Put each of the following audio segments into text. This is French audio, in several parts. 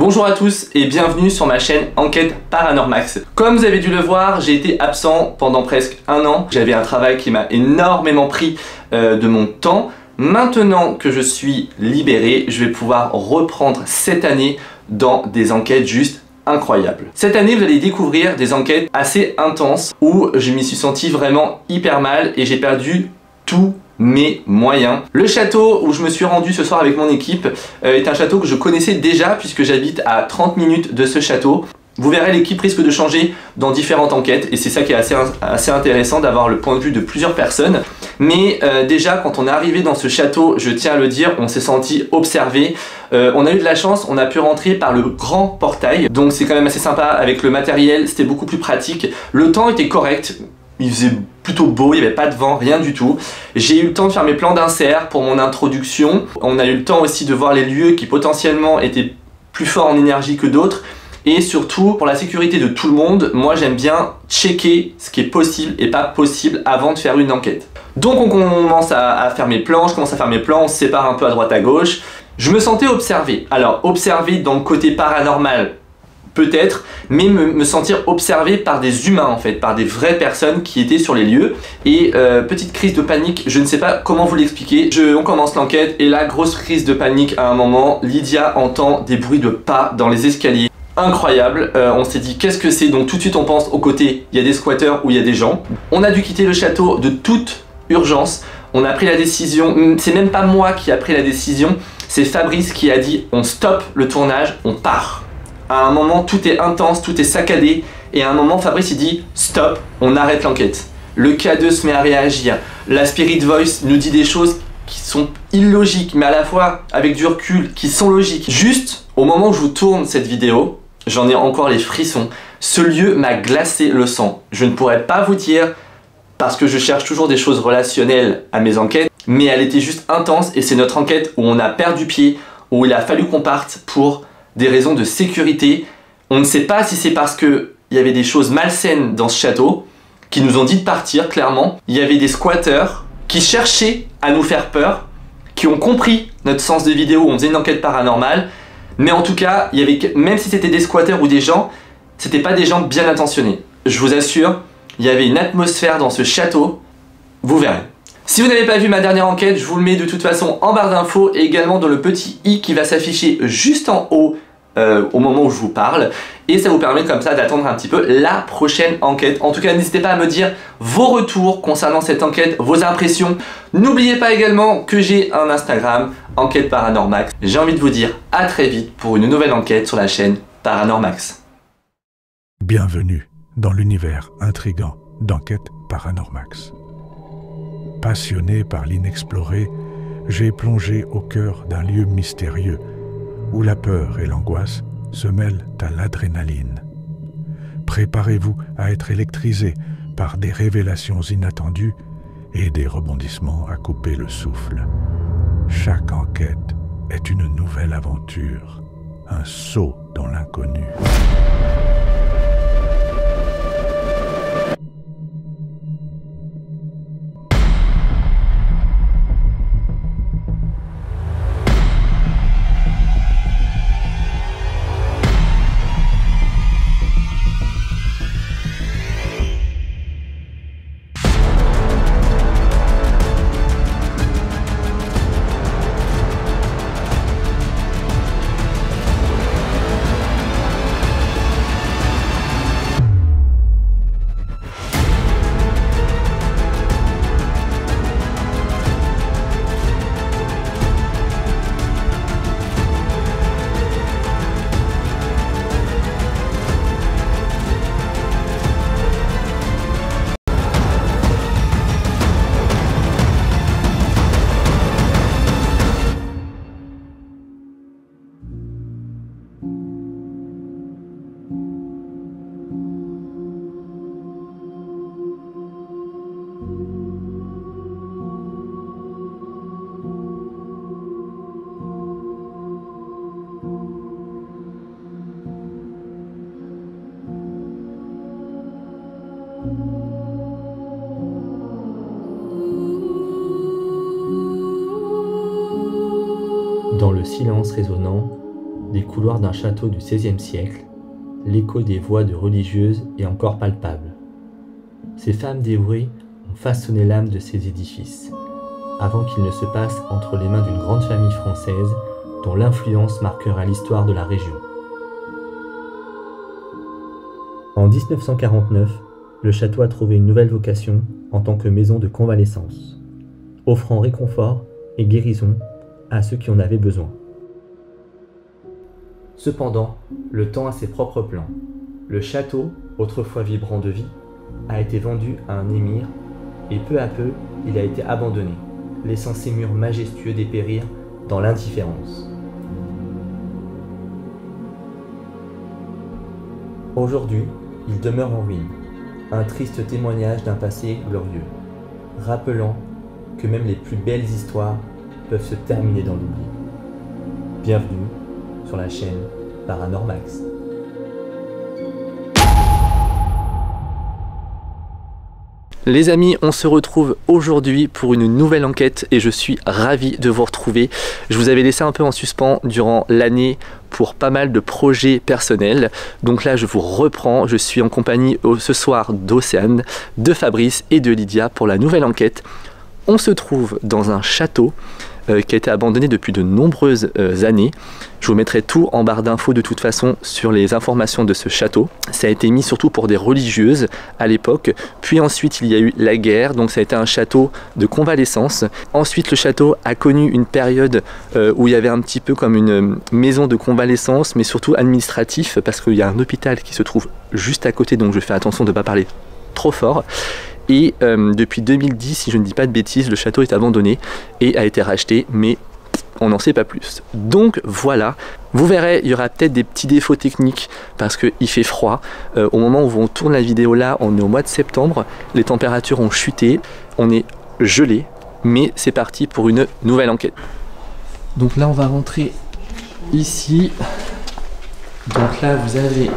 Bonjour à tous et bienvenue sur ma chaîne Enquête Paranormax. Comme vous avez dû le voir, j'ai été absent pendant presque un an. J'avais un travail qui m'a énormément pris de mon temps. Maintenant que je suis libéré, je vais pouvoir reprendre cette année dans des enquêtes juste incroyables. Cette année, vous allez découvrir des enquêtes assez intenses où je m'y suis senti vraiment hyper mal et j'ai perdu tous mes moyens. Le château où je me suis rendu ce soir avec mon équipe est un château que je connaissais déjà puisque j'habite à 30 minutes de ce château. Vous verrez, l'équipe risque de changer dans différentes enquêtes et c'est ça qui est assez intéressant d'avoir le point de vue de plusieurs personnes. Mais déjà, quand on est arrivé dans ce château, je tiens à le dire, on s'est senti observé. On a eu de la chance, on a pu rentrer par le grand portail. Donc c'est quand même assez sympa avec le matériel, c'était beaucoup plus pratique. Le temps était correct. Il faisait plutôt beau, il n'y avait pas de vent, rien du tout. J'ai eu le temps de faire mes plans d'insert pour mon introduction. On a eu le temps aussi de voir les lieux qui potentiellement étaient plus forts en énergie que d'autres. Et surtout, pour la sécurité de tout le monde, moi j'aime bien checker ce qui est possible et pas possible avant de faire une enquête. Donc on commence à faire mes plans, je commence à faire mes plans, on se sépare un peu à droite à gauche. Je me sentais observé. Alors observé dans le côté paranormal, peut-être, mais me sentir observé par des humains en fait, par des vraies personnes qui étaient sur les lieux. Et petite crise de panique, je ne sais pas comment vous l'expliquer. On commence l'enquête et là, grosse crise de panique à un moment. Lydia entend des bruits de pas dans les escaliers. Incroyable, on s'est dit qu'est-ce que c'est, donc tout de suite on pense au côté, il y a des squatteurs ou il y a des gens. On a dû quitter le château de toute urgence. On a pris la décision, c'est même pas moi qui a pris la décision, c'est Fabrice qui a dit on stoppe le tournage, on part. À un moment, tout est intense, tout est saccadé. Et à un moment, Fabrice il dit stop, on arrête l'enquête. Le K2 se met à réagir. La Spirit Voice nous dit des choses qui sont illogiques, mais à la fois avec du recul, qui sont logiques. Juste au moment où je vous tourne cette vidéo, j'en ai encore les frissons. Ce lieu m'a glacé le sang. Je ne pourrais pas vous dire, parce que je cherche toujours des choses relationnelles à mes enquêtes, mais elle était juste intense et c'est notre enquête où on a perdu pied, où il a fallu qu'on parte pour des raisons de sécurité. On ne sait pas si c'est parce qu'il y avait des choses malsaines dans ce château qui nous ont dit de partir, clairement. Il y avait des squatteurs qui cherchaient à nous faire peur, qui ont compris notre sens de vidéo où on faisait une enquête paranormale. Mais en tout cas, il y avait, même si c'était des squatteurs ou des gens, c'était pas des gens bien intentionnés. Je vous assure, il y avait une atmosphère dans ce château, vous verrez. Si vous n'avez pas vu ma dernière enquête, je vous le mets de toute façon en barre d'infos et également dans le petit i qui va s'afficher juste en haut au moment où je vous parle. Et ça vous permet comme ça d'attendre un petit peu la prochaine enquête. En tout cas, n'hésitez pas à me dire vos retours concernant cette enquête, vos impressions. N'oubliez pas également que j'ai un Instagram, Enquête Paranormax. J'ai envie de vous dire à très vite pour une nouvelle enquête sur la chaîne Paranormax. Bienvenue dans l'univers intrigant d'Enquête Paranormax. Passionné par l'inexploré, j'ai plongé au cœur d'un lieu mystérieux où la peur et l'angoisse se mêlent à l'adrénaline. Préparez-vous à être électrisé par des révélations inattendues et des rebondissements à couper le souffle. Chaque enquête est une nouvelle aventure, un saut dans l'inconnu. Dans le silence résonnant, des couloirs d'un château du XVIe siècle, l'écho des voix de religieuses est encore palpable. Ces femmes dévouées ont façonné l'âme de ces édifices, avant qu'il ne se passe entre les mains d'une grande famille française dont l'influence marquera l'histoire de la région. En 1949, le château a trouvé une nouvelle vocation en tant que maison de convalescence, offrant réconfort et guérison à ceux qui en avaient besoin. Cependant, le temps a ses propres plans. Le château, autrefois vibrant de vie, a été vendu à un émir et peu à peu, il a été abandonné, laissant ses murs majestueux dépérir dans l'indifférence. Aujourd'hui, il demeure en ruine, un triste témoignage d'un passé glorieux, rappelant que même les plus belles histoires peuvent se terminer dans l'oubli. Bienvenue sur la chaîne Paranormax. Les amis, on se retrouve aujourd'hui pour une nouvelle enquête et je suis ravi de vous retrouver. Je vous avais laissé un peu en suspens durant l'année pour pas mal de projets personnels. Donc là, je vous reprends. Je suis en compagnie ce soir d'Océane, de Fabrice et de Lydia pour la nouvelle enquête. On se trouve dans un château qui a été abandonné depuis de nombreuses années. Je vous mettrai tout en barre d'infos de toute façon sur les informations de ce château. Ça a été mis surtout pour des religieuses à l'époque. Puis ensuite il y a eu la guerre, donc ça a été un château de convalescence. Ensuite le château a connu une période où il y avait un petit peu comme une maison de convalescence, mais surtout administratif, parce qu'il y a un hôpital qui se trouve juste à côté, donc je fais attention de ne pas parler trop fort. Et depuis 2010, si je ne dis pas de bêtises, le château est abandonné et a été racheté, mais on n'en sait pas plus. Donc voilà, vous verrez, il y aura peut-être des petits défauts techniques parce qu'il fait froid. Au moment où on tourne la vidéo là, on est au mois de septembre, les températures ont chuté, on est gelé, mais c'est parti pour une nouvelle enquête. Donc là, on va rentrer ici. Donc là, vous avez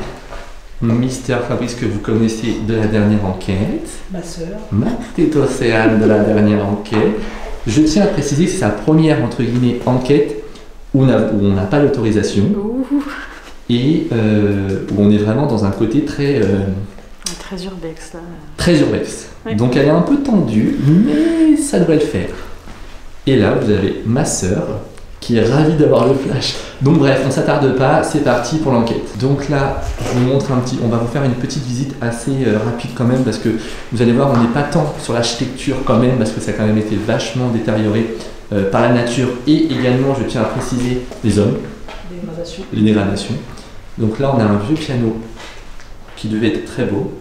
Mister Fabrice que vous connaissez de la dernière enquête. Ma sœur. Ma petite Océane de la dernière enquête. Je tiens à préciser que c'est sa première entre guillemets enquête où on n'a pas l'autorisation et où on est vraiment dans un côté très très urbex là. Très urbex. Ouais. Donc elle est un peu tendue, mais ça devrait le faire. Et là vous avez ma sœur qui est ravie d'avoir le flash. Donc bref, on s'attarde pas, c'est parti pour l'enquête. Donc là, je vous montre on va vous faire une petite visite assez rapide quand même, parce que vous allez voir, on n'est pas tant sur l'architecture quand même, parce que ça a quand même été vachement détérioré par la nature, et également, je tiens à préciser, les hommes. Les dégradations. Donc là, on a un vieux piano qui devait être très beau.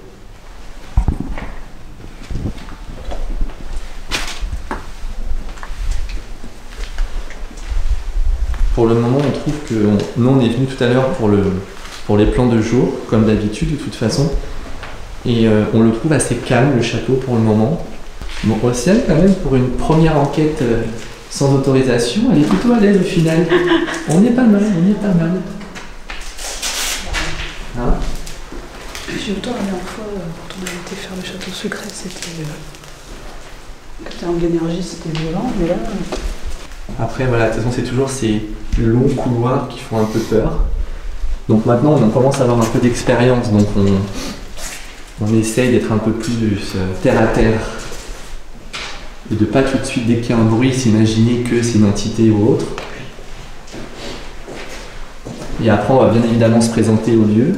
Pour le moment, on trouve que nous, on est venu tout à l'heure pour les plans de jour, comme d'habitude de toute façon. Et on le trouve assez calme, le château, pour le moment. Bon, Océane, quand même, pour une première enquête sans autorisation, elle est plutôt à l'aise au final. On est pas mal, on est pas mal. Hein? J'ai autant la dernière fois, quand on a été faire le château secret, c'était... en termes d'énergie, c'était violent, mais là... Après, voilà, de toute façon, c'est toujours ces longs couloirs qui font un peu peur. Donc maintenant, on commence à avoir un peu d'expérience, donc on essaye d'être un peu plus terre à terre. Et de pas tout de suite, dès qu'il y a un bruit, s'imaginer que c'est une entité ou autre. Et après, on va bien évidemment se présenter au lieu.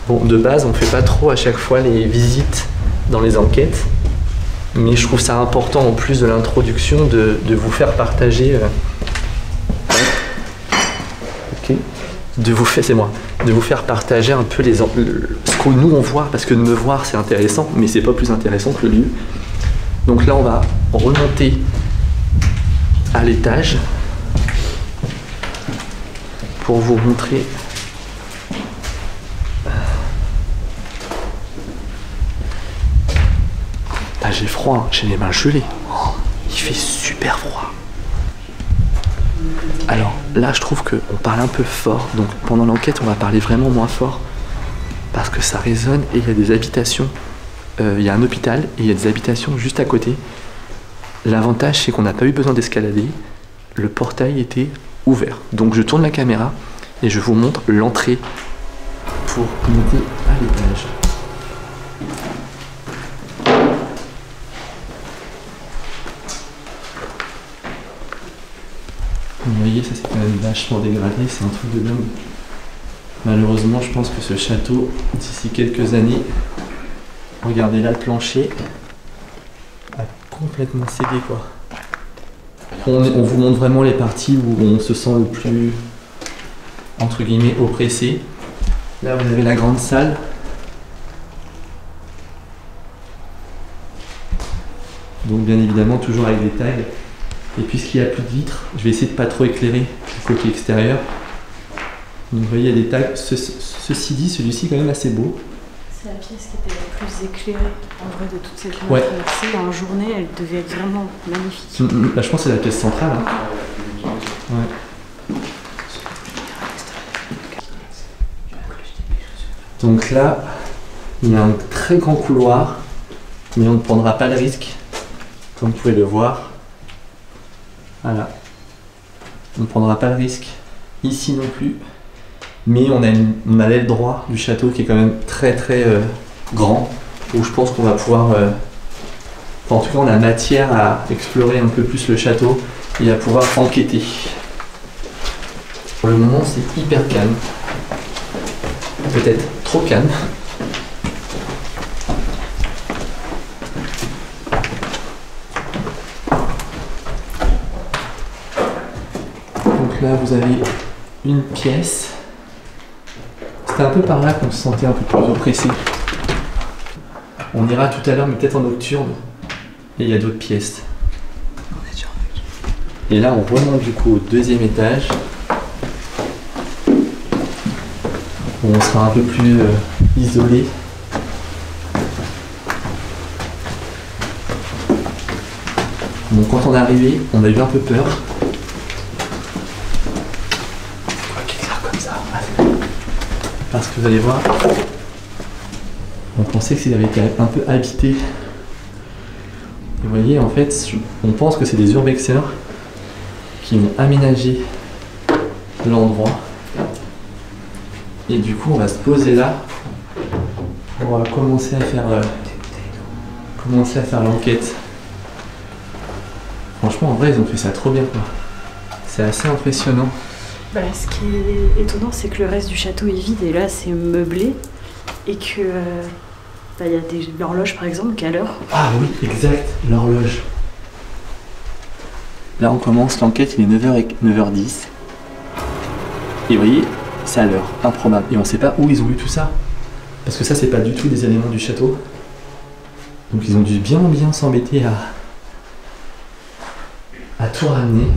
Bon, de base, on fait pas trop à chaque fois les visites dans les enquêtes. Mais je trouve ça important, en plus de l'introduction, de vous faire partager... Ok. De vous faire partager un peu ce que nous on voit, parce que de me voir c'est intéressant, mais c'est pas plus intéressant que le lieu. Donc là on va remonter à l'étage pour vous montrer. Ah, j'ai froid, hein. J'ai les mains gelées. Oh, il fait super froid. Alors là, je trouve qu'on parle un peu fort. Donc pendant l'enquête, on va parler vraiment moins fort. Parce que ça résonne et il y a des habitations. Il y a un hôpital et il y a des habitations juste à côté. L'avantage, c'est qu'on n'a pas eu besoin d'escalader. Le portail était ouvert. Donc je tourne la caméra et je vous montre l'entrée pour monter à l'étage. Vous voyez, ça c'est quand même vachement dégradé, c'est un truc de dingue. Malheureusement, je pense que ce château, d'ici quelques années, regardez là le plancher, a complètement cédé quoi. On vous montre vraiment les parties où on se sent le plus, entre guillemets, oppressé. Là vous avez la grande salle. Donc bien évidemment toujours avec des tags. Et puisqu'il n'y a plus de vitres, je vais essayer de pas trop éclairer le côté extérieur. Donc vous voyez il y a des tags. Ceci dit, celui-ci est quand même assez beau. C'est la pièce qui était la plus éclairée en vrai de toute cette traversée. En journée, elle devait être vraiment magnifique. Là, je pense que c'est la pièce centrale. Hein. Ouais. Donc là, il y a un très grand couloir, mais on ne prendra pas le risque, comme vous pouvez le voir. Voilà. On ne prendra pas le risque ici non plus. Mais on a l'aile droit du château qui est quand même très grand, où je pense qu'on va pouvoir... enfin, en tout cas, on a matière à explorer un peu plus le château et à pouvoir enquêter. Pour le moment, c'est hyper calme. Peut-être trop calme. Donc là, vous avez une pièce. C'était un peu par là qu'on se sentait un peu plus oppressé. On ira tout à l'heure, mais peut-être en nocturne. Et il y a d'autres pièces. Et là, on remonte du coup au deuxième étage. Où on sera un peu plus isolé. Donc quand on est arrivé, on a eu un peu peur. Parce que vous allez voir, on pensait que ça avait été un peu habité. Et vous voyez, en fait, on pense que c'est des urbexeurs qui ont aménagé l'endroit. Et du coup, on va se poser là pour commencer à faire l'enquête. Franchement, en vrai, ils ont fait ça trop bien, quoi. C'est assez impressionnant. Bah, ce qui est étonnant, c'est que le reste du château est vide et là c'est meublé et que y a l'horloge par exemple qui est à l'heure. Ah oui, exact, l'horloge. Là on commence l'enquête, il est 9h10. Et vous voyez, c'est à l'heure, improbable. Et on sait pas où ils ont eu tout ça. Parce que ça c'est pas du tout des éléments du château. Donc ils ont dû bien s'embêter à tout ramener.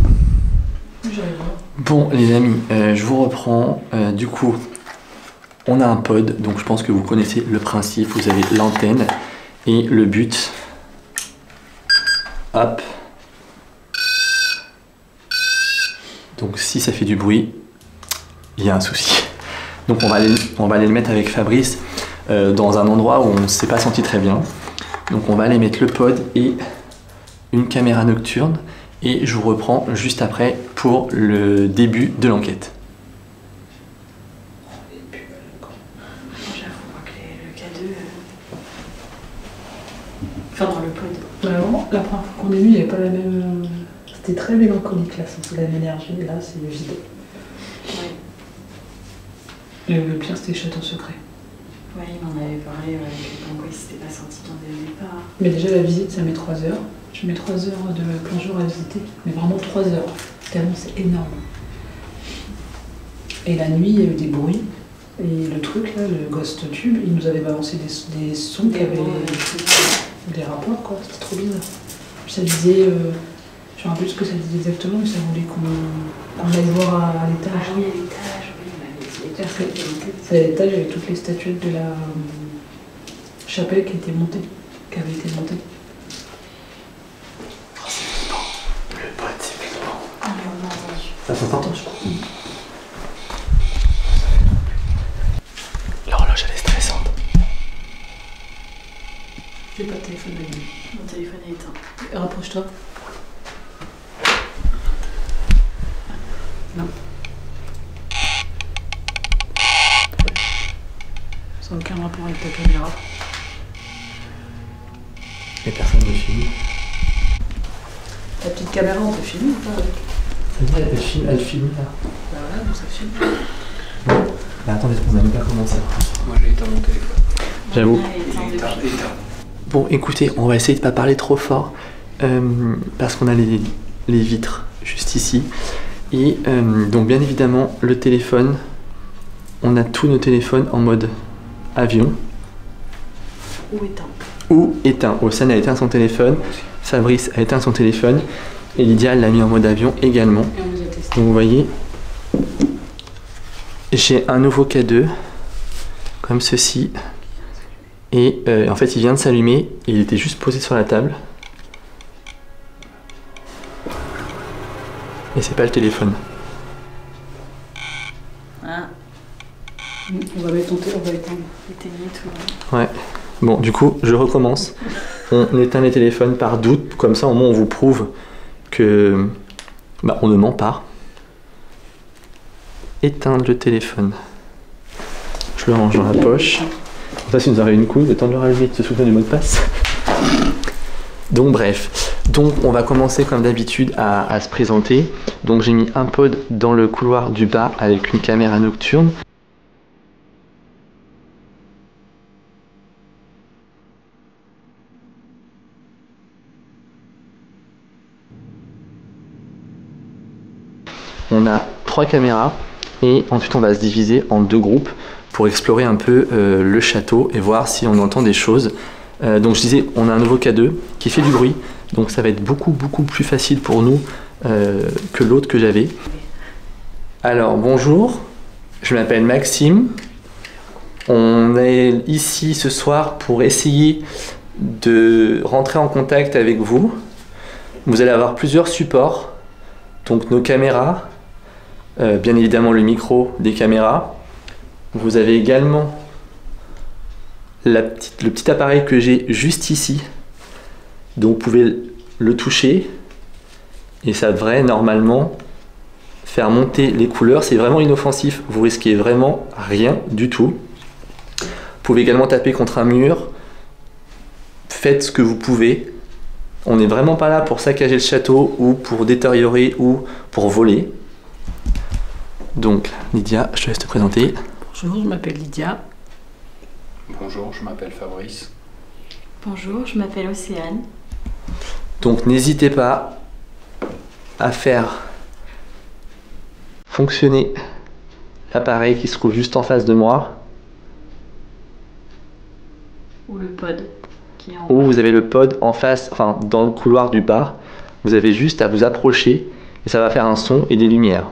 Bon les amis, je vous reprends. Du coup, on a un pod, donc je pense que vous connaissez le principe. Vous avez l'antenne et le but. Hop. Donc si ça fait du bruit, il y a un souci. Donc on va aller le mettre avec Fabrice dans un endroit où on ne s'est pas senti très bien. Donc on va aller mettre le pod et une caméra nocturne. Et je vous reprends juste après pour le début de l'enquête. J'avoue que le K2... Enfin dans le pod. Vraiment, la première fois qu'on est venu, il n'y avait pas la même... C'était très mélancolique là, c'est la même énergie, et là c'est vide. Ouais. Et le pire c'était le château secret. Ouais, il m'en avait parlé, comme quoi il s'était pas senti bien dès le départ. Mais déjà la visite ça met 3 heures. Je mets 3 heures de plongeon à visiter, mais vraiment 3 heures, tellement c'est énorme. Et la nuit, il y a eu des bruits, et le truc là, le Ghost Tube, il nous avait balancé des sons qui avaient des rapports quoi, c'était trop bizarre. Puis ça disait, je me rappelle plus ce que ça disait exactement, mais ça voulait qu'on aille voir à l'étage. Ah oui, à l'étage, oui, on avait dit. C'est à l'étage, il y avait toutes les statuettes de la chapelle qui avait été montée. Le pod, c'est flippant. Ah mais on a entendu. Ça s'entend, je crois. L'horloge, elle est stressante. J'ai pas de téléphone de nuit. Mon téléphone est éteint. Rapproche-toi. Non. Ça n'a aucun rapport avec ta caméra. Et personne ne filme. Ta petite caméra, on peut filmer ou pas avec? C'est vrai, elle filme là. Bah voilà, donc ça filme. Bon, bah attendez, on n'a même pas commencé. Moi j'ai éteint mon téléphone. J'avoue. Éteint. Bon, écoutez, on va essayer de pas parler trop fort parce qu'on a les vitres juste ici. Et donc bien évidemment, le téléphone, on a tous nos téléphones en mode avion. Ou éteint. Ou éteint. Océane a éteint son téléphone, Fabrice a éteint son téléphone et Lydia l'a mis en mode avion également. Et on les a testés. Donc vous voyez, j'ai un nouveau K2 comme ceci. Et en fait il vient de s'allumer et il était juste posé sur la table. Et c'est pas le téléphone. Ah, On va mettre ton téléphone, on va éteindre. éteignez tout. Ouais. Bon, du coup, je recommence. On éteint les téléphones par doute, comme ça au moins on vous prouve que bah, on ne ment pas. Éteindre le téléphone. Je le range dans la poche. Ça, si nous arrive une couille, le temps de le rallumer et de se souvenir du mot de passe. Donc bref, donc on va commencer comme d'habitude à se présenter. Donc j'ai mis un pod dans le couloir du bas avec une caméra nocturne. On a 3 caméras et ensuite on va se diviser en 2 groupes pour explorer un peu le château et voir si on entend des choses. Donc je disais, on a un nouveau K2 qui fait du bruit, donc ça va être beaucoup plus facile pour nous que l'autre que j'avais. Alors bonjour, je m'appelle Maxime. On est ici ce soir pour essayer de rentrer en contact avec vous. Vous allez avoir plusieurs supports, donc nos caméras, bien évidemment le micro des caméras. Vous avez également le petit appareil que j'ai juste ici, donc vous pouvez le toucher et ça devrait normalement faire monter les couleurs. C'est vraiment inoffensif, vous risquez vraiment rien du tout. Vous pouvez également taper contre un mur, faites ce que vous pouvez. On n'est vraiment pas là pour saccager le château ou pour détériorer ou pour voler. Donc Lydia, je te laisse te présenter. Bonjour, je m'appelle Lydia. Bonjour, je m'appelle Fabrice. Bonjour, je m'appelle Océane. Donc n'hésitez pas à faire fonctionner l'appareil qui se trouve juste en face de moi. Ou le pod qui est en Ou vous avez le pod en face, enfin dans le couloir du bas. Vous avez juste à vous approcher et ça va faire un son et des lumières.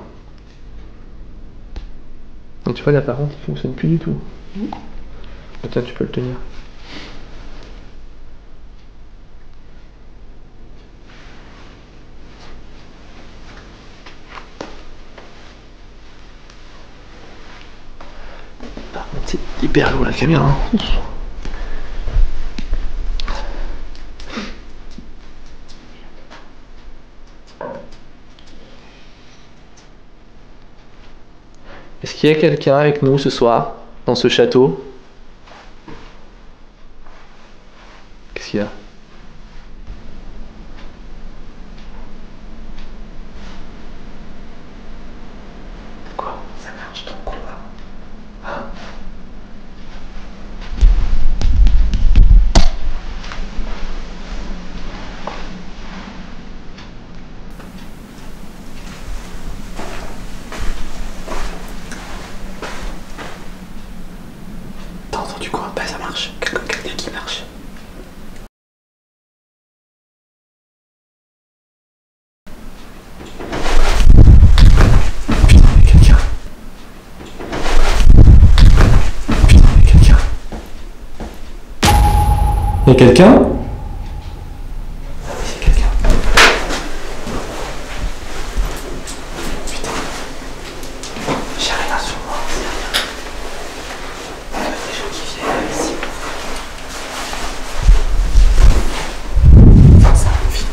Donc tu vois là par contre il fonctionne plus du tout. Attends, tu peux le tenir. Par contre c'est hyper lourd la caméra. Hein. Est-ce qu'il y a quelqu'un avec nous ce soir dans ce château? Qu'est-ce qu'il y a? Quoi? Ça marche ton couloir. Hein? T'as entendu quoi? Bah ça marche. Quelqu'un qui marche. Putain, il y a quelqu'un. Putain, il y a quelqu'un. Il y a quelqu'un? Ah oui, c'est quelqu'un. Putain. J'ai rien sur moi, c'est rien. Il y a des gens qui viennent ici. Enfin, ça vite.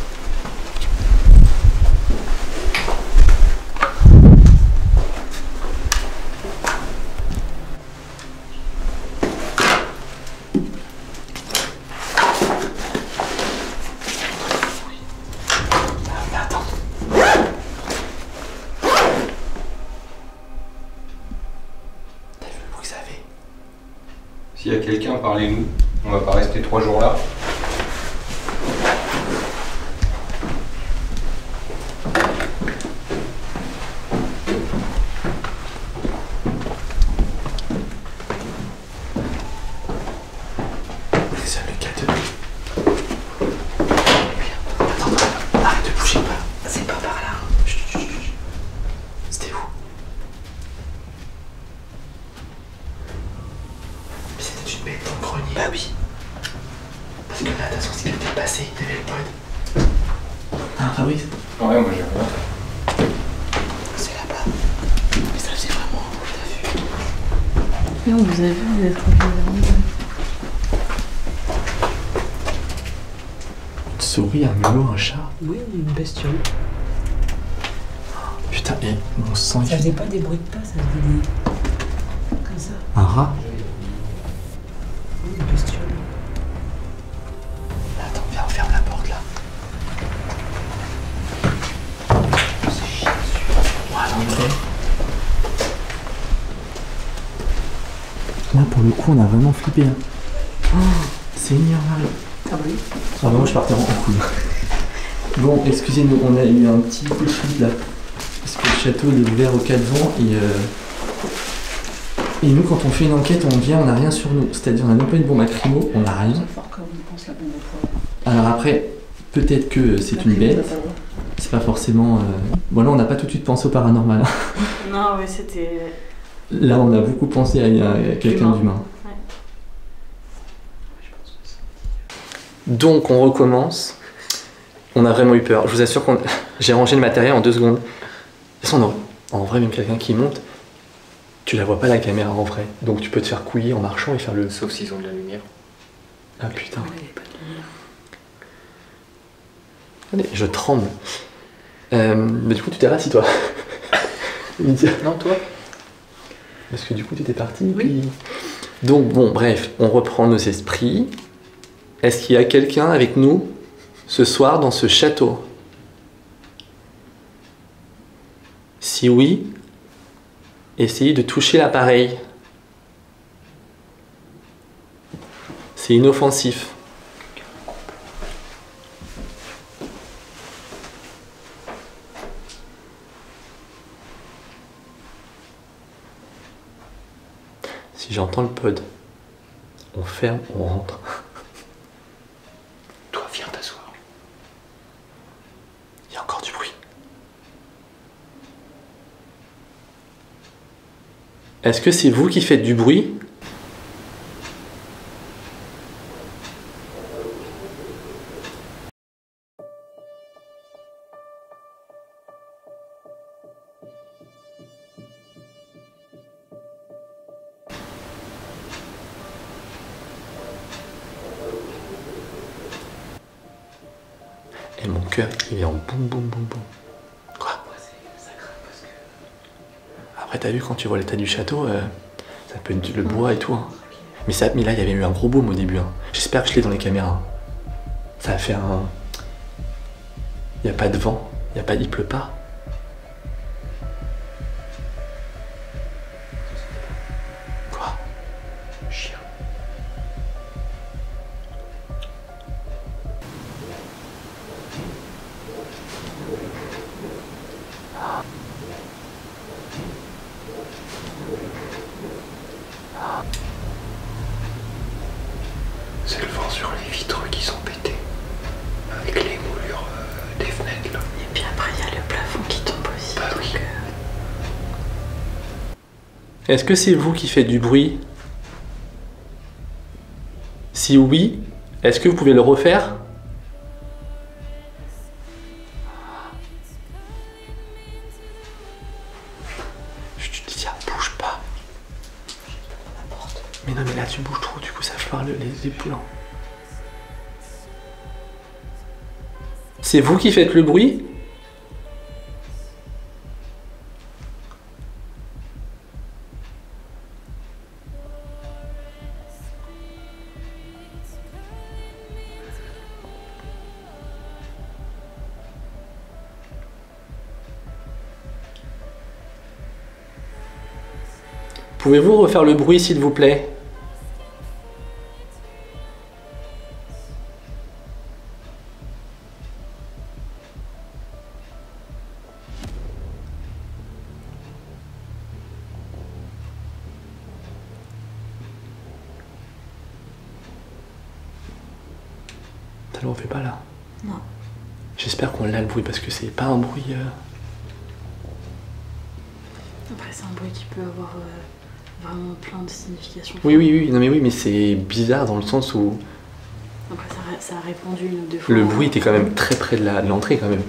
S'il y a quelqu'un, parlez-nous. On va pas rester 3 jours là. Bah oui. Parce que là, de toute façon, ce qui était passé, il y avait le pod. Ah, Fabrice? Ouais, moi j'ai rien. C'est là-bas. Mais ça faisait vraiment, t'as vu? Mais on vous a vu, vous êtes revenus. Une souris, un mulot, un chat. Oui, une bestiole. Putain, et mon sang. Ça faisait pas des bruits de pas, ça faisait des. Comme ça. Un rat? Oui, une bestiole. Attends, viens, on ferme la porte là. C'est chiant dessus. On va l'entrer. Là, pour le coup, on a vraiment flippé. Hein. Oh, Seigneur Marie. Ah oui. Ah, moi, je partais en couille. Bon, excusez-nous, on a eu un petit coup de flip là. Parce que le château il est ouvert aux 4 vents et nous, quand on fait une enquête, on vient, on n'a rien sur nous. C'est-à-dire, on n'a même pas une bombe à crimo, on n'a rien. C'est fort comme on pense la bombe au poivre. Alors après, peut-être que c'est une bête. C'est pas forcément. Bon, là, on n'a pas tout de suite pensé au paranormal. Non, mais c'était. Là, on a beaucoup pensé à quelqu'un d'humain. Ouais. Donc, on recommence. On a vraiment eu peur. Je vous assure qu'on. J'ai rangé le matériel en 2 secondes. De toute façon, en vrai, même quelqu'un qui monte, tu la vois pas la caméra en vrai. Donc, tu peux te faire couiller en marchant et faire le. Sauf s'ils ont de la lumière. Ah putain. Ouais, il y avait pas de lumière. Allez, je tremble. Mais du coup, tu t'es rassis, toi. Non, toi? Parce que du coup, tu étais parti. Oui. Puis... Donc, bon, bref, on reprend nos esprits. Est-ce qu'il y a quelqu'un avec nous ce soir dans ce château? Si oui, essayez de toucher l'appareil. C'est inoffensif. Si j'entends le pod, on ferme, on rentre. Toi, viens t'asseoir. Il y a encore du bruit. Est-ce que c'est vous qui faites du bruit? Et mon cœur, il est en boum boum boum boum. Quoi? Après, t'as vu quand tu vois l'état du château, ça peut être le bois et tout. Hein. Mais là, il y avait eu un gros boom au début. Hein. J'espère que je l'ai dans les caméras. Ça a fait un. Il n'y a pas de vent, il pleut pas. Quoi? Chien. C'est le vent sur les vitreux qui sont pétés. Avec les moulures des fenêtres là. Et puis après, il y a le plafond qui tombe aussi. Bah oui. donc, Est-ce que c'est vous qui faites du bruit? Si oui, est-ce que vous pouvez le refaire? Je te dis, bouge pas. Mais non, mais là tu bouges trop, du coup ça foire les plans. C'est vous qui faites le bruit? Pouvez-vous refaire le bruit s'il vous plaît? salon on fait pas là. Non. J'espère qu'on l'a le bruit parce que c'est pas un bruit. Après, c'est un bruit qui peut avoir vraiment plein de significations. Oui, non mais oui, mais c'est bizarre dans le sens où Après, ça a répondu une ou deux fois. le bruit était quand même très près de l'entrée quand même.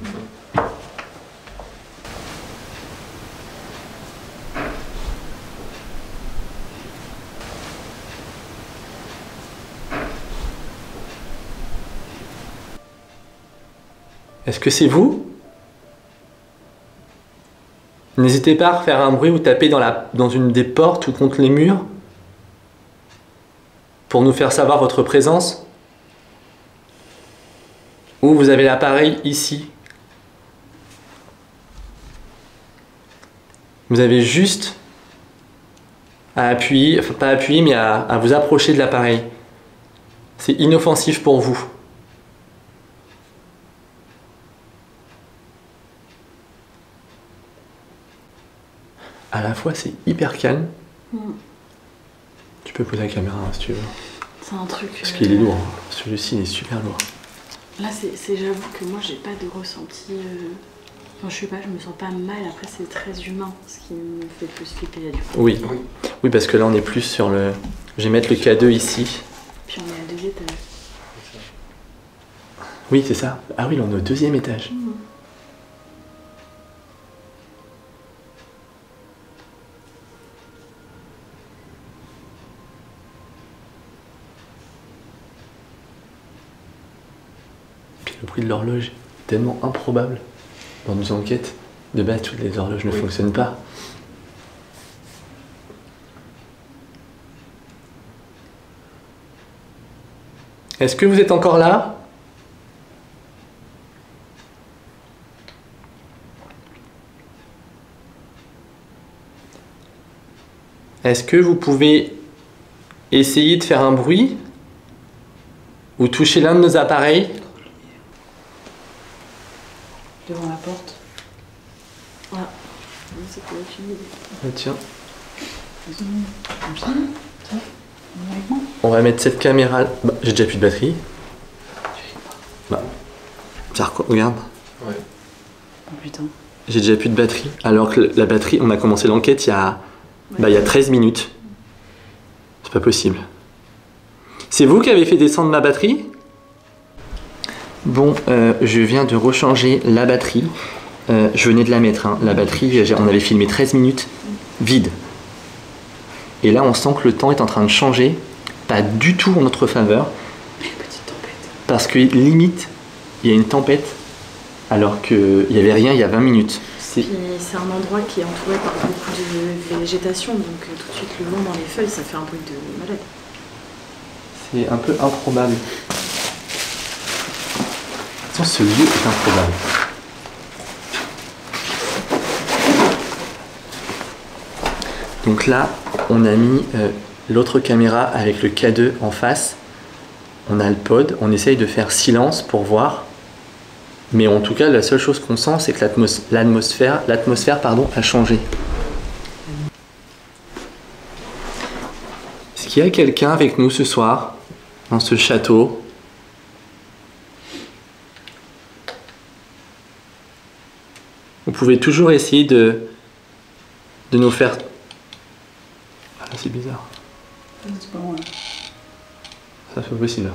Est-ce que c'est vous? N'hésitez pas à faire un bruit ou taper dans une des portes ou contre les murs pour nous faire savoir votre présence. Ou vous avez l'appareil ici. Vous avez juste à appuyer, enfin pas appuyer, mais à vous approcher de l'appareil. C'est inoffensif pour vous. À la fois, c'est hyper calme. Tu peux poser la caméra hein, si tu veux. C'est un truc. Parce qu'il est lourd. Celui-ci, il est super lourd. Là, j'avoue que moi, j'ai pas de ressenti. Enfin, je sais pas, je me sens pas mal. Après, c'est très humain, ce qui me fait plus flipper là, du coup. Oui. Oui, parce que là, on est plus sur le. Je vais mettre le K2 ici. Puis on est à 2 étages. Oui, c'est ça. Ah oui, là, on est au 2e étage. Le bruit de l'horloge est tellement improbable dans nos enquêtes. De base, toutes les horloges ne fonctionnent pas. Est-ce que vous êtes encore là? Est-ce que vous pouvez essayer de faire un bruit ou toucher l'un de nos appareils? Devant la porte. Ah, c'est pas une idée. Ah, tiens. Comme ça, ça. Avec moi. On va mettre cette caméra. Bah, j'ai déjà plus de batterie. Bah, regarde. Ouais. Oh putain. J'ai déjà plus de batterie. Alors que la batterie, on a commencé l'enquête il y a 13 minutes. C'est pas possible. C'est vous qui avez fait descendre ma batterie? Bon, je viens de rechanger la batterie. Je venais de la mettre, hein. La batterie, on avait filmé 13 minutes vide. Et là, on sent que le temps est en train de changer, pas du tout en notre faveur. Petite tempête. Parce que limite, il y a une tempête, alors qu'il n'y avait rien il y a 20 minutes. Puis c'est un endroit qui est entouré par beaucoup de végétation, donc tout de suite le vent dans les feuilles, ça fait un bruit de malade. C'est un peu improbable. De toute façon, ce lieu est improbable. Donc là, on a mis l'autre caméra avec le K2 en face. On a le pod, on essaye de faire silence pour voir. Mais en tout cas, la seule chose qu'on sent, c'est que l'atmosphère a changé. Est-ce qu'il y a quelqu'un avec nous ce soir, dans ce château? Vous pouvez toujours essayer de nous faire... Ah là, c'est bizarre. C'est pas moi là. Ça c'est pas possible.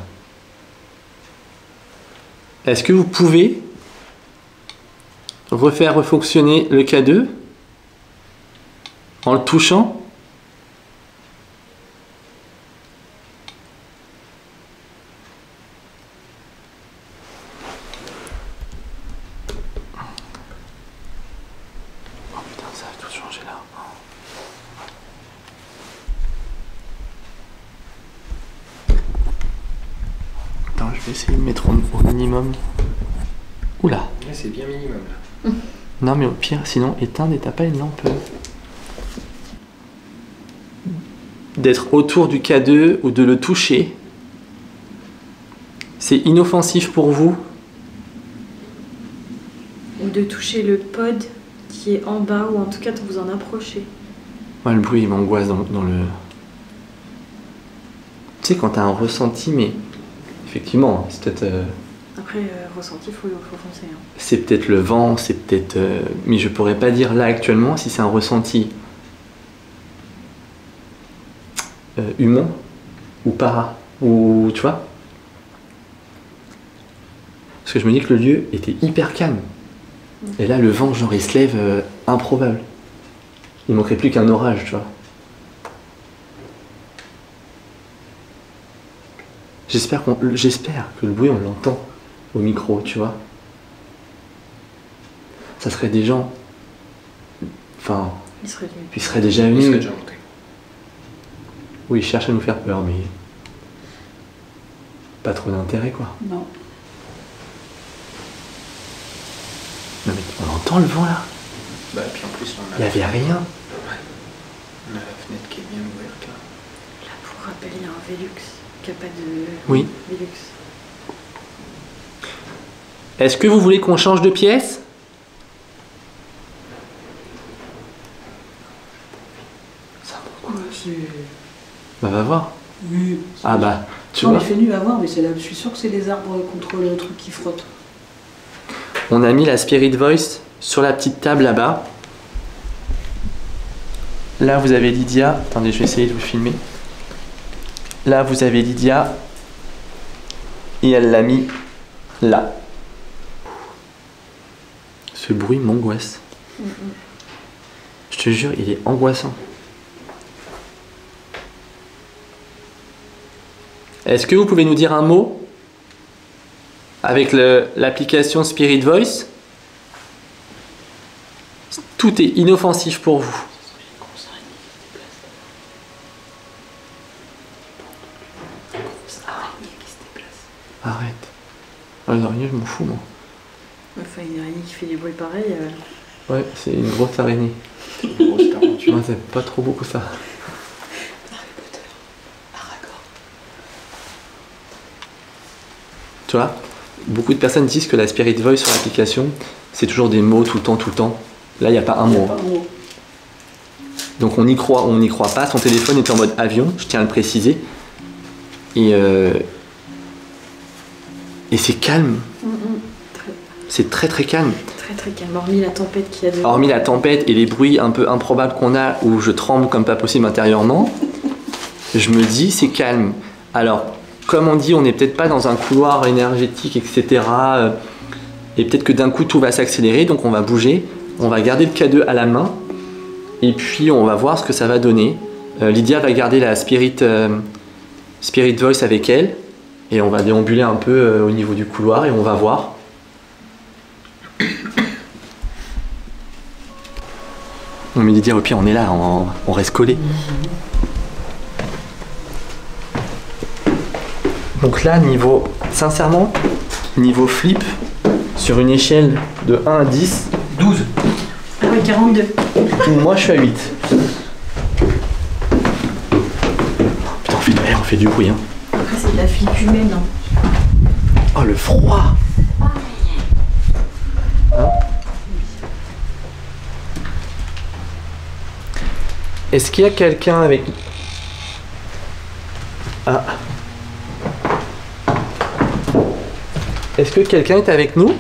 Est-ce que vous pouvez refaire fonctionner le K2 en le touchant? Oh putain, ça a tout changé là. Attends, je vais essayer de mettre au minimum. Oula. Là, c'est bien minimum là. Non mais au pire, sinon éteindre et t'as pas une lampe. D'être autour du K2 ou de le toucher. C'est inoffensif pour vous? Ou de toucher le pod qui est en bas, ou en tout cas de vous en approcher. Ouais, le bruit il m'angoisse dans le... Tu sais quand t'as un ressenti, mais effectivement, c'est peut-être Après, ressenti, faut foncer. Hein. C'est peut-être le vent, c'est peut-être... mais je pourrais pas dire là actuellement si c'est un ressenti humain ou para, ou tu vois. Parce que je me dis que le lieu était hyper calme. Et là, le vent, genre, il se lève improbable. Il manquerait plus qu'un orage, tu vois. J'espère que le bruit, on l'entend au micro, tu vois. Ça serait des gens... Enfin... Il serait déjà Il venus. serait déjà monté. Oui, ils cherchent à nous faire peur, mais... Pas trop d'intérêt, quoi. Non. Non mais on entend le vent, là. Bah, et puis en plus, on a, Il y avait rien. on a la fenêtre qui est bien ouverte là. Là, pour rappel, il y a un Velux qui a pas de... Oui. Velux. Est-ce que vous voulez qu'on change de pièce? Ouais, c'est... Bah va voir. Oui. Ah bah, tu Non, vois. il fait nuit à voir, mais c'est là, je suis sûr que c'est les arbres contre le truc qui frotte. On a mis la Spirit Voice sur la petite table là-bas. Là, vous avez Lydia. Attendez, je vais essayer de vous filmer. Là, vous avez Lydia. Et elle l'a mis là. Ce bruit m'angoisse. Je te jure, il est angoissant. Est-ce que vous pouvez nous dire un mot avec l'application Spirit Voice? Tout est inoffensif pour vous. Arrête. Ah, l'araignée, je m'en fous, moi. Enfin, une araignée qui fait des bruits pareils. Ouais, c'est une grosse araignée. Une grosse aventure. Moi, j'aime pas trop beaucoup ça. Tu vois, beaucoup de personnes disent que la Spirit Voice sur l'application, c'est toujours des mots tout le temps, tout le temps. Là, il n'y a pas un mot. Pas un mot. Donc on n'y croit pas. Son téléphone est en mode avion, je tiens à le préciser. Et c'est calme. C'est très très calme. Très très calme, hormis la tempête qu'il y a dehors. Hormis la tempête et les bruits un peu improbables qu'on a, où je tremble comme pas possible intérieurement, je me dis c'est calme. Alors, comme on dit, on n'est peut-être pas dans un couloir énergétique, etc. Et peut-être que d'un coup tout va s'accélérer, donc on va bouger. On va garder le K2 à la main. Et puis on va voir ce que ça va donner. Lydia va garder la Spirit Voice avec elle. Et on va déambuler un peu au niveau du couloir et on va voir. On me dit dire au pire on est là, on reste collé. Donc là sincèrement, niveau flip, sur une échelle de 1 à 10, 12. Ah ouais, 42. Moi je suis à 8. Putain on fait du bruit hein. Après c'est de la flippe humaine. Hein. Oh le froid. Hein? Est-ce qu'il y a quelqu'un avec... Ah. Est-ce que quelqu'un est avec nous?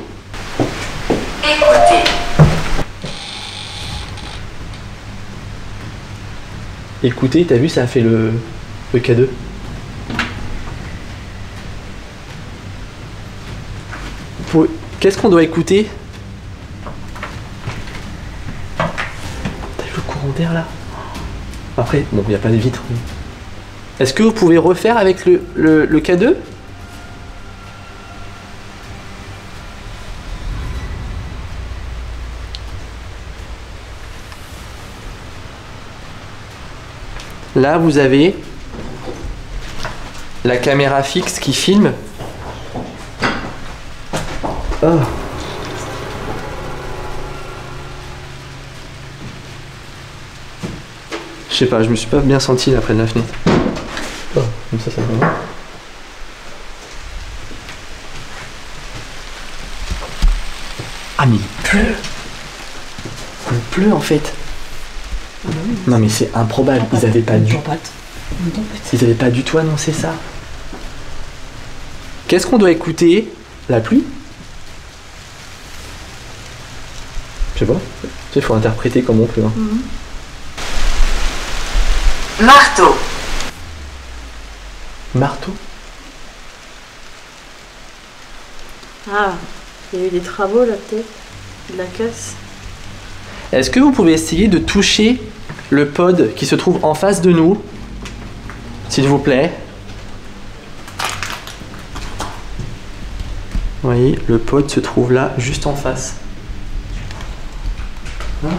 Écoutez, t'as vu, ça a fait le K2. Qu'est-ce qu'on doit écouter? T'as vu le courant d'air là? Après, bon, il n'y a pas de vitres. Est-ce que vous pouvez refaire avec le K2? Là, vous avez la caméra fixe qui filme. Oh. Je sais pas, je me suis pas bien senti là près de la fenêtre. Oh, comme ça va. Ah mais il pleut. Il pleut en fait. Non mais c'est improbable, ils avaient pas du tout annoncé ça. Qu'est-ce qu'on doit écouter La pluie? Je sais pas. Il faut interpréter comme on peut. Hein. Marteau. Marteau? Ah, il y a eu des travaux là peut-être. De la casse. Est-ce que vous pouvez essayer de toucher le pod qui se trouve en face de nous? S'il vous plaît. Vous voyez, le pod se trouve là, juste en face. Hein?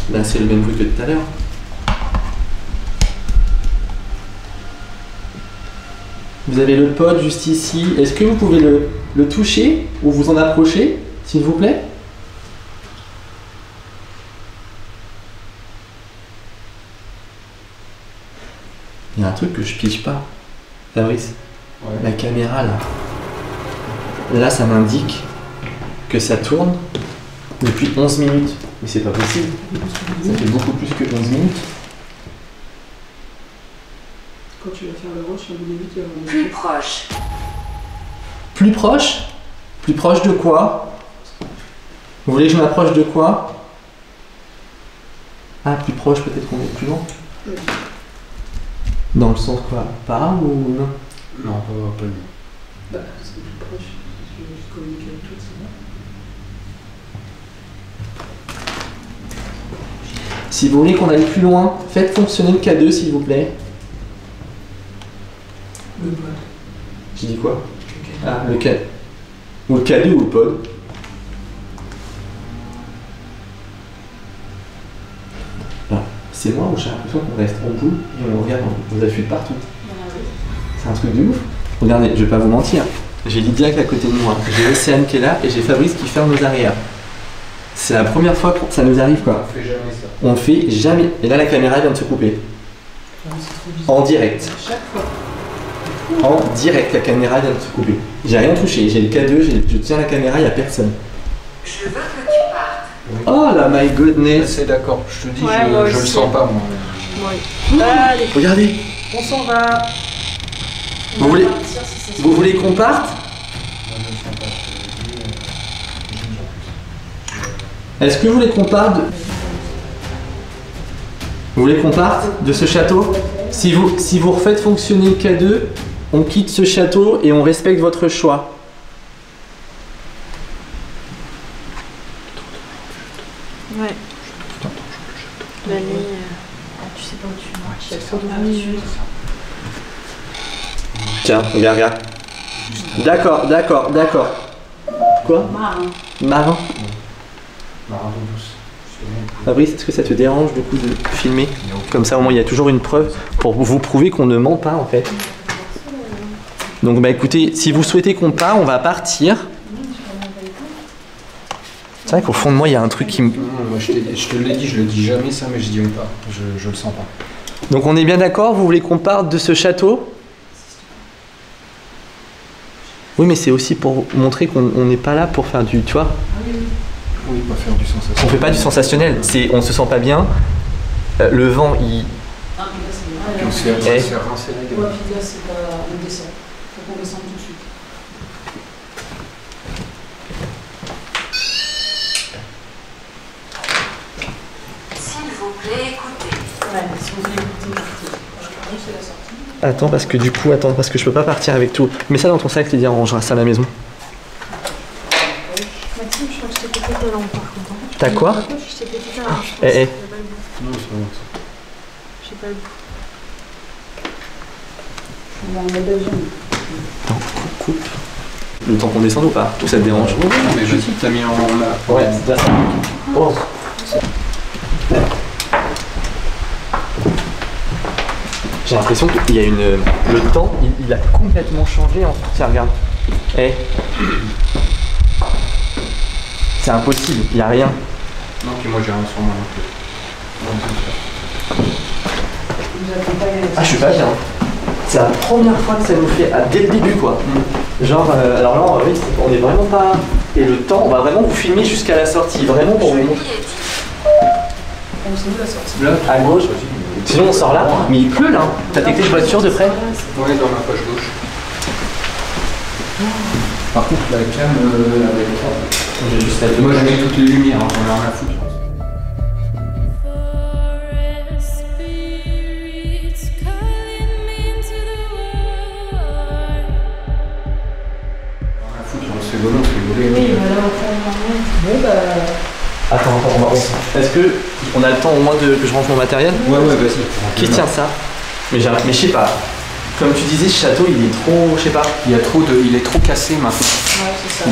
Ben, c'est le même bruit que tout à l'heure. Vous avez le pod juste ici. Est-ce que vous pouvez le toucher ou vous en approcher, s'il vous plaît? Il y a un truc que je pige pas. Fabrice, la caméra là. Là, ça m'indique que ça tourne depuis 11 minutes. Mais c'est pas possible. Ça fait beaucoup plus que 11 minutes. Quand tu vas faire le rush, à mon avis, tu vas avoir Plus proche. Plus proche? Plus proche de quoi? Vous voulez que je m'approche de quoi? Ah, plus proche, peut-être qu'on est plus loin. Oui. Dans le sens quoi? Par ou non? Non, pas lui. Bah, c'est plus proche. Je communique avec toi, c'est bon. Si vous voulez qu'on aille plus loin, faites fonctionner le K2 s'il vous plaît. Le pod. J'ai dit quoi? Ah, le K. Ou le K2 ou le pod. Là, c'est moi où j'ai l'impression qu'on reste en boule et on regarde, on nous affûte partout. C'est un truc de ouf. Regardez, je vais pas vous mentir. J'ai Lydia qui est à côté de moi, j'ai Océane qui est là et j'ai Fabrice qui ferme nos arrières. C'est la première fois que ça nous arrive quoi. On fait jamais ça. On fait jamais. Et là la caméra vient de se couper. Ah, c'est trop bizarre. En direct. Chaque fois. En direct, la caméra vient de se couper. J'ai rien touché, j'ai le K2, je tiens la caméra, il n'y a personne. Je veux que tu partes. Oh là, my goodness. C'est d'accord, je te dis, Ouais, moi je le aussi. sens pas moi. Oui. Allez, Regardez, On s'en va. On Vous va voulez- partir si c'est ça. vous voulez qu'on parte? Moi je le sens pas, je te le dis. Est-ce que vous voulez qu'on parte de... Vous voulez qu'on parte de ce château? Si vous refaites fonctionner le K2, on quitte ce château et on respecte votre choix. Ouais. La nuit, tu sais pas où tu marches, il y a trop de bruit. Tiens, regarde. D'accord. Quoi? Marin. Marin? Marin d'eau douce. Fabrice, est-ce que ça te dérange du coup de filmer? Comme ça au moins il y a toujours une preuve pour vous prouver qu'on ne ment pas en fait. Donc bah écoutez, si vous souhaitez qu'on parte, on va partir. C'est vrai qu'au fond de moi il y a un truc qui me... Non, moi je te l'ai dit, je le dis jamais ça, mais je dis on part. Je le sens pas. Donc on est bien d'accord, vous voulez qu'on parte de ce château? Oui mais c'est aussi pour montrer qu'on n'est pas là pour faire du... Tu vois? Oui, pas faire du sensationnel. On fait pas du sensationnel, on se sent pas bien. Le vent il... Ah, mais là, c'est Puis on se fait Eh. rincer la gueule. Ouais, puis là, c'est pas. On descend. Faut qu'on descende tout de suite. S'il vous plaît, écoutez. Ouais, si vous voulez écouter, écoutez. Moi, c'est la sortie. Attends parce que du coup, parce que je peux pas partir avec tout. Mets ça dans ton sac, Lydia, on rangera ça à la maison. Maxime, je crois que je t'ai pété ta lampe par contre. T'as quoi? Je t'ai pété ta lampe. Eh, eh. Non, c'est bon. J'ai pas le bout. On va en mode avion. Attends, coupe. Le temps qu'on descende ou pas? Ou ça te dérange? Non, mais je sais que t'as mis en là. Ouais, c'est bien ça. Oh. J'ai l'impression qu'il y a une... Le temps, il a complètement changé en fait. Tiens, regarde. Eh. C'est impossible, il n'y a rien. Non, puis moi j'ai rien sur moi non plus. Vous accompagnez avec Ah, je suis pas bien. C'est la première fois que ça nous fait dès le début, quoi. Genre, alors là, oui, on est vraiment pas... Et le temps, on va vraiment vous filmer jusqu'à la sortie, vraiment pour vous montrer. On s'est où la sortie? Là, À gauche. Sinon, on sort là, mais il pleut là. T'as tes clés de voiture de près? Ouais, dans ma poche gauche. Par contre, la cam, J'ai juste la moi je mets toutes les lumières, hein, j'en ai rien à foutre. C'est rigolant, c'est rigolé. Oui, voilà, bon bah. Attends, est-ce que on a le temps au moins que je range mon matériel? Ouais, vas-y. Qui tient ça? Mais je sais pas. Comme tu disais, ce château, il est trop, je sais pas. Il est trop cassé maintenant. Ouais, c'est ça.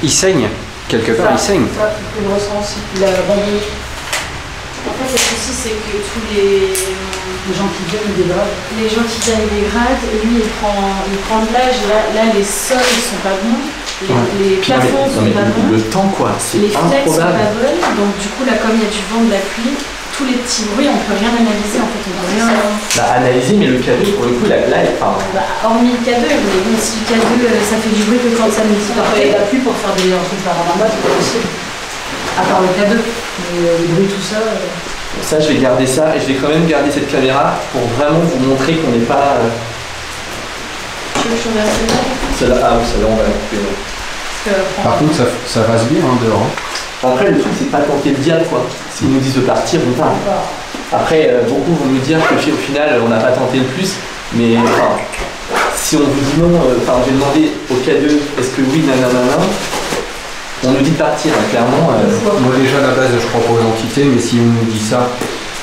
Il saigne. Quelque part, il saigne. Ça, je le ressens aussi. Il a abandonné. En fait, le souci, c'est que tous les gens qui viennent et dégradent. les gens qui viennent et dégradent, et lui, il prend de l'âge. Là, les sols, ils sont pas bons. Les plafonds sont pas bons. Le temps, quoi, c'est Les fenêtres sont improbable. pas bonnes. Donc, du coup, là, comme il y a du vent, de la pluie, tous les petits bruits, on peut rien analyser. En fait, on peut rien. Bah, analyser, mais le cadeau, pour le coup, là, enfin. Bah, hormis le K2, mais bon, si le K2, ça fait du bruit que quand ça multiplie par Après, la pluie pour faire des trucs par en bas, c'est pas possible. À part le K2. Mais le bruit, tout ça. Ça, je vais garder ça, et je vais quand même garder cette caméra pour vraiment vous montrer qu'on n'est pas. Tu veux que je regarde celle-là? Celle-là, ah oui, celle-là, on va la couper. Ouais. Par contre, ça rase bien hein, dehors. Après, le truc, c'est pas tenter le diable, quoi. S'ils nous disent de partir, on part. Après, beaucoup vont nous dire que au final, on n'a pas tenté le plus, mais enfin, si on vous dit non, enfin, j'ai demandé au K2, est-ce que oui, nanana, on nous dit de partir, hein, clairement. Moi, déjà, à la base, je crois pas aux entités, mais si on nous dit ça,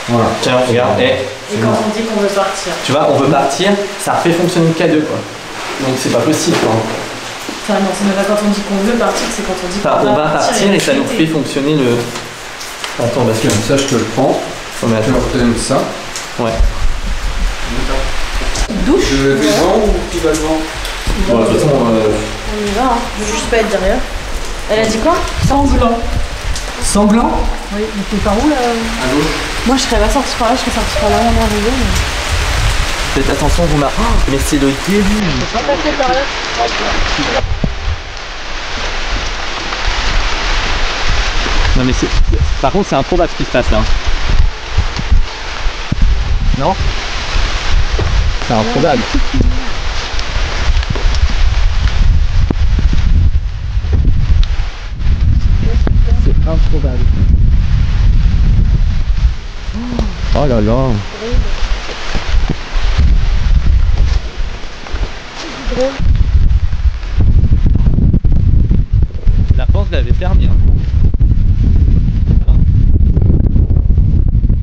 voilà. Tiens, regarde, Et quand on dit qu'on veut partir. tu vois, on veut partir, ça refait fonctionner le K2, quoi. Donc, c'est pas possible, quoi. Enfin, non, c'est même pas quand on dit qu'on veut partir, c'est quand on dit Enfin, qu'on on va partir et ça nous fait fonctionner le. Attends, parce que. Ça, je te le prends. Oh, mais Je attends. te donne ça. Ouais. Douche. Je vais devant ou tu vas devant? Bon, de toute façon, On y va, hein. Je veux juste pas être derrière. Elle a dit quoi? Sanglant. sanglant. Oui, mais t'es par où là? À gauche. Moi, je serais pas sortie par là, je serais sortie par là, on est arrivé. Faites attention, vous m'avez. Oh, mais c'est le début. Pas passer par là. Non, mais c'est. Par contre, c'est improbable ce qui se passe là. Non? C'est improbable. C'est improbable. Oh là là. La porte l'avait fermée.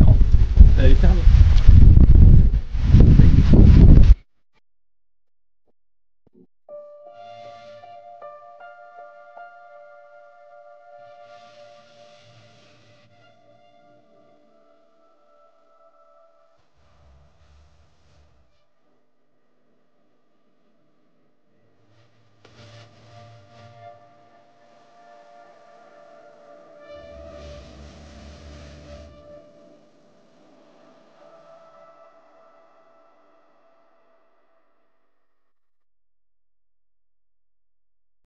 Non, elle est fermée.